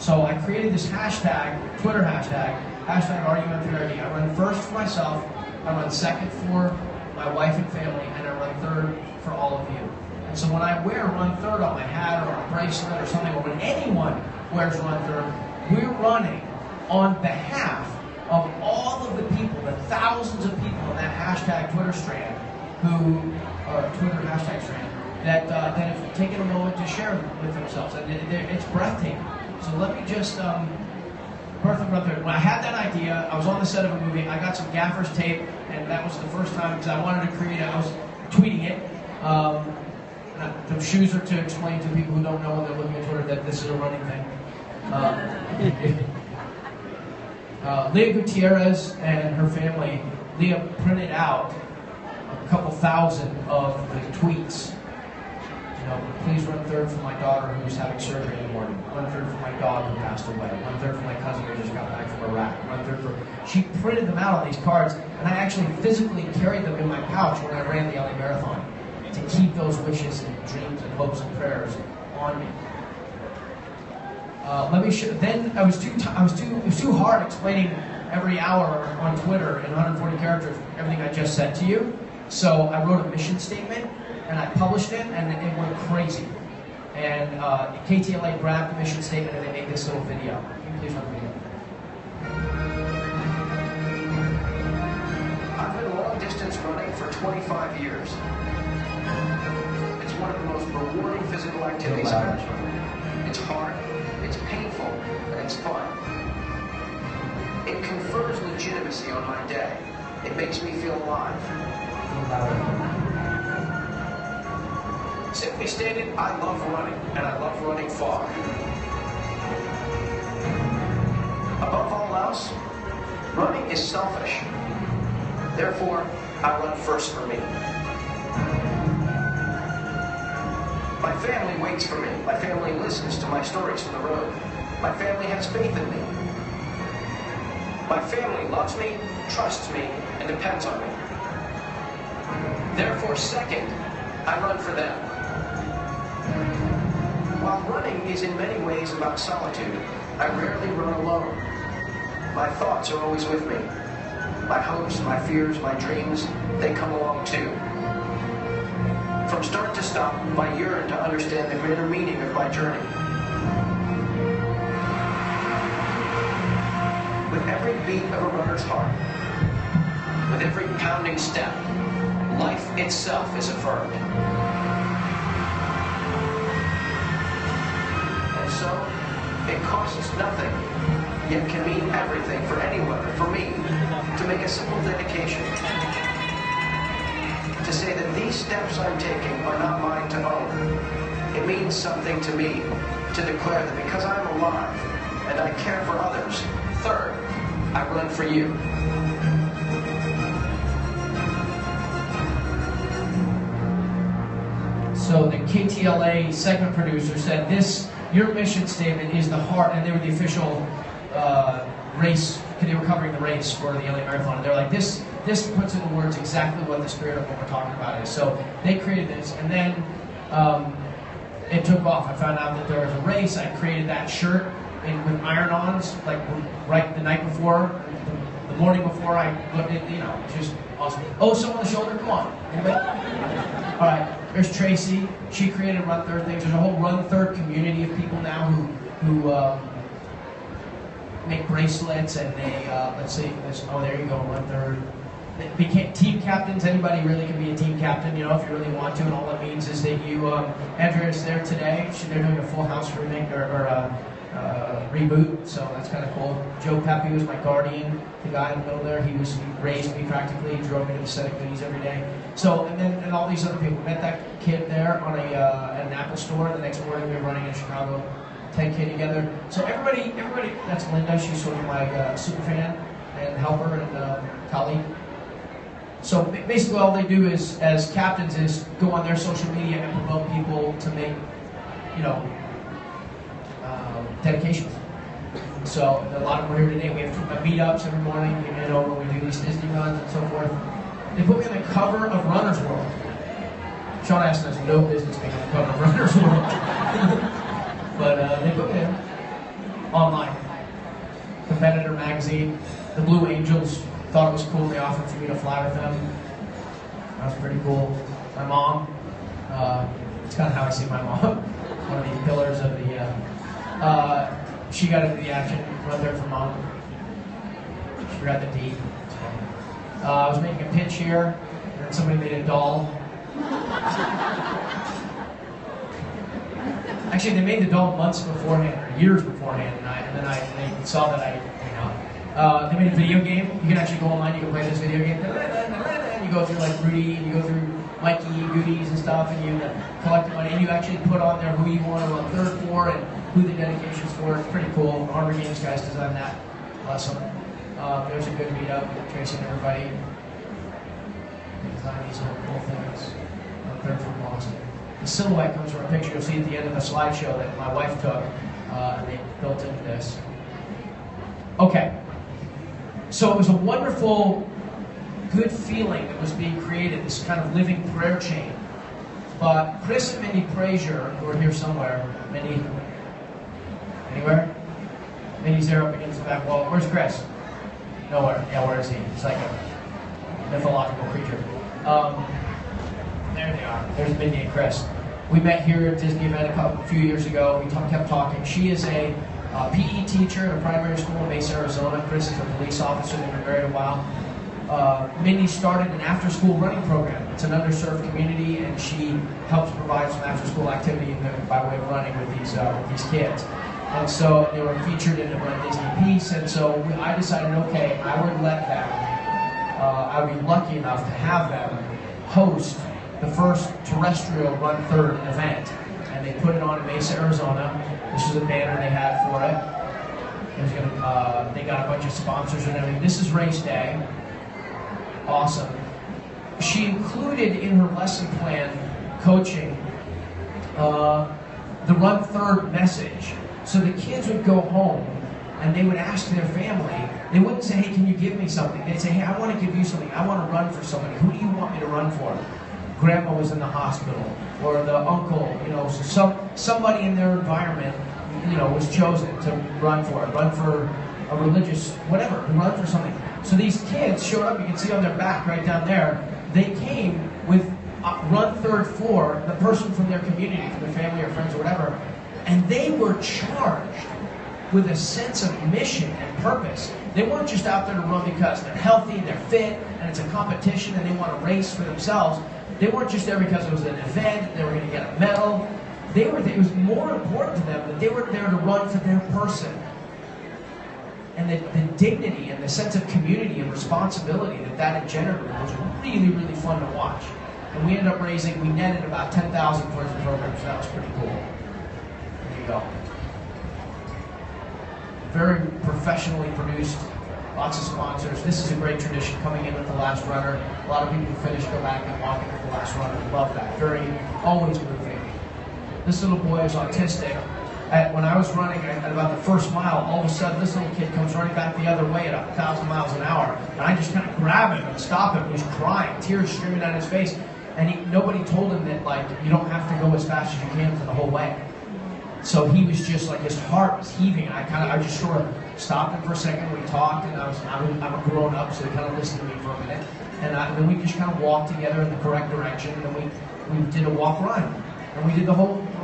So I created this hashtag, Twitter hashtag RunDisney. I run first for myself, I run second for my wife and family, and I run third for all of you. And so when I wear Run Third on my hat or a bracelet or something, or when anyone wears Run Third, we're running on behalf of all of the people, the thousands of people in that hashtag Twitter strand, Twitter hashtag strand, that have taken a moment to share with themselves. And it's breathtaking. So let me just, birth of Run Third. When I had that idea, I was on the set of a movie, I got some gaffer's tape, and that was the first time, because I wanted to create I was tweeting it. The shoes are to explain to people who don't know when they're looking at Twitter that this is a running thing. Leah Gutierrez and her family, Leah printed out a couple thousand of the tweets. You know, please run third for my daughter who's having surgery in the morning. Run third for my dog who passed away. Run third for my cousin who just got back from Iraq. Run third for... She printed them out on these cards, and I actually physically carried them in my pouch when I ran the LA Marathon to keep those wishes and dreams and hopes and prayers on me. Let me show. Then it was too hard explaining every hour on Twitter in 140 characters everything I just said to you. So I wrote a mission statement and I published it, and it went crazy. And KTLA grabbed the mission statement and they made this little video. Can you please run the video? I've been long distance running for 25 years. It's one of the most rewarding physical activities I've ever done. It's hard. It's painful, and it's fun. It confers legitimacy on my day. It makes me feel alive. Simply stated, I love running, and I love running far. Above all else, running is selfish. Therefore, I run first for me. My family waits for me. My family listens to my stories from the road. My family has faith in me. My family loves me, trusts me, and depends on me. Therefore, second, I run for them. While running is in many ways about solitude, I rarely run alone. My thoughts are always with me. My hopes, my fears, my dreams, they come along too. From start to stop, I yearn to understand the greater meaning of my journey. With every beat of a runner's heart, with every pounding step, life itself is affirmed. And so, it costs nothing, yet can mean everything for anyone, for me, to make a simple dedication. To say that these steps I'm taking are not mine to own. It means something to me to declare that because I'm alive and I care for others, third, I run for you. So the KTLA segment producer said your mission statement is the heart, and they were the official race, they were covering the race for the LA Marathon, and they're like, this puts into words exactly what the spirit of what we're talking about is. So they created this, and then it took off. I found out that there was a race. I created that shirt with iron-ons, like right the night before, the morning before I put it, you know, it's just awesome. Oh, someone on the shoulder, come on. Anybody? All right, there's Tracy. She created Run Third things. There's a whole Run Third community of people now who make bracelets, and they, let's see, oh, there you go, Run Third. They became team captains. Anybody really can be a team captain, you know, if you really want to, and all that means is that you, Andrea's there today. They're doing a Full House remake, or reboot, so that's kind of cool. Joe Pepe was my guardian, the guy in the middle there. He raised me practically, drove me to the set of goodies every day. So, and all these other people. Met that kid there on at an Apple store. The next morning we were running in Chicago, 10K together. So everybody, that's Linda. She's sort of my super fan and helper and colleague. So basically all they do is, as captains, is go on their social media and promote people to make, you know, dedications. So a lot of them are here today. We have meetups every morning, you know, when we do these Disney runs and so forth. They put me on the cover of Runner's World. Sean Astin has no business being on the cover of Runner's World. But they put me in. On was cool. They offered for me to fly with them. That was pretty cool. My mom, it's kind of how I see my mom. One of these pillars of the, she got into the action, run there for mom. She forgot the D. I was making a pitch here, and then somebody made a doll. Actually, they made the doll months beforehand, or years beforehand, and then they saw that they made a video game. You can actually go online, you can play this video game, and you go through like Rudy, and you go through Mikey, Goodies and stuff, and you collect money, and you actually put on there who you want to run third for, and who the dedication's for. It's pretty cool. The Armor Games guys designed that. Awesome. There's a good meetup, Tracy and everybody. They designed these little cool things. Third from Boston. The silhouette comes from a picture you'll see at the end of the slideshow that my wife took, and they built into this. Okay. So it was a wonderful, good feeling that was being created, this kind of living prayer chain. But Chris and Mindy Frazier, who are here somewhere, Mindy, anywhere? Mindy's there up against the back wall. Where's Chris? Nowhere. Yeah, where is he? It's like a mythological creature. There they are. There's Mindy and Chris. We met here at Disney event a few years ago. We kept talking. She is a PE teacher at a primary school in Mesa, Arizona. Chris is a police officer. They've been married a while. Mindy started an after-school running program. It's an underserved community, and she helps provide some after-school activity by way of running with these kids. And so they were featured in the RunDisney piece, and so I decided, okay, I would let them, I would be lucky enough to have them host the first terrestrial Run Third event. And they put it on in Mesa, Arizona. This was a banner they had for it. They got a bunch of sponsors and everything. This is race day. Awesome. She included in her lesson plan coaching the Run Third message. So the kids would go home and they would ask their family. They wouldn't say, hey, can you give me something? They'd say, hey, I want to give you something. I want to run for somebody. Who do you want me to run for? Grandma was in the hospital, or the uncle, so somebody in their environment, was chosen to run for it. Run for a religious, whatever, run for something. So these kids showed up, you can see on their back right down there, they came with Run Third for the person from their community, from their family or friends or whatever, and they were charged with a sense of mission and purpose. They weren't just out there to run because they're healthy, they're fit, and it's a competition and they want to race for themselves. They weren't just there because it was an event, they were going to get a medal. It was more important to them that they were there to run for their person. And the dignity and the sense of community and responsibility that engendered was really, really fun to watch. And we ended up we netted about $10,000 towards the program, so that was pretty cool. There you go. Very professionally produced, lots of sponsors. This is a great tradition, coming in with the last runner. A lot of people who finish go back and walk in with the last runner. Love that. Always moving. This little boy is autistic. When I was running at about the first mile, all of a sudden this little kid comes running back the other way at 1,000 miles an hour. And I just kind of grab him and stop him. He's crying, tears streaming down his face. And nobody told him that, you don't have to go as fast as you can for the whole way. So he was just his heart was heaving, and I just sort of stopped him for a second. We talked, and I'm a grown up, so he kind of listened to me for a minute. And then we just kind of walked together in the correct direction, and then we did a walk run. And we did the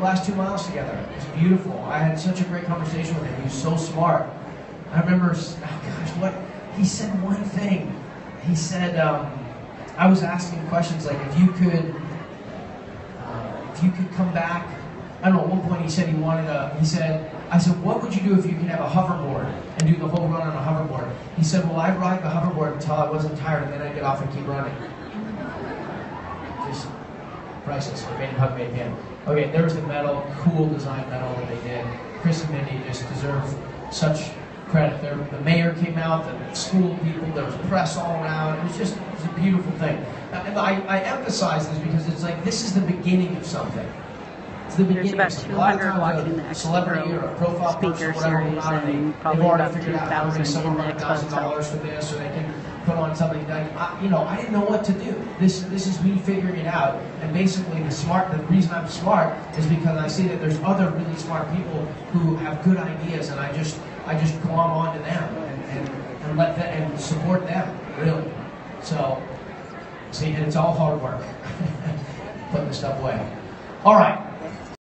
last 2 miles together. It was beautiful. I had such a great conversation with him. He was so smart. I remember, he said one thing. He said, I was asking questions like, if you could come back. I don't know, at one point he said I said, what would you do if you could have a hoverboard and do the whole run on a hoverboard? He said, well, I'd ride the hoverboard until I wasn't tired, and then I'd get off and keep running. Just priceless. I made him hug me again. Okay, there was the medal, cool design medal that they did. Chris and Mindy just deserve such credit. The mayor came out, the school people, there was press all around. It was a beautiful thing. And I emphasize this because it's this is the beginning of something. There's about 200 watching the Expo speaker series and probably about 2,000 in the Expo itself. For this, or they can put on something like, I didn't know what to do. This is me figuring it out. And basically the reason I'm smart is because I see that there's other really smart people who have good ideas, and I just glom onto them and let them and support them, really. So, see, and it's all hard work, putting the stuff away. All right.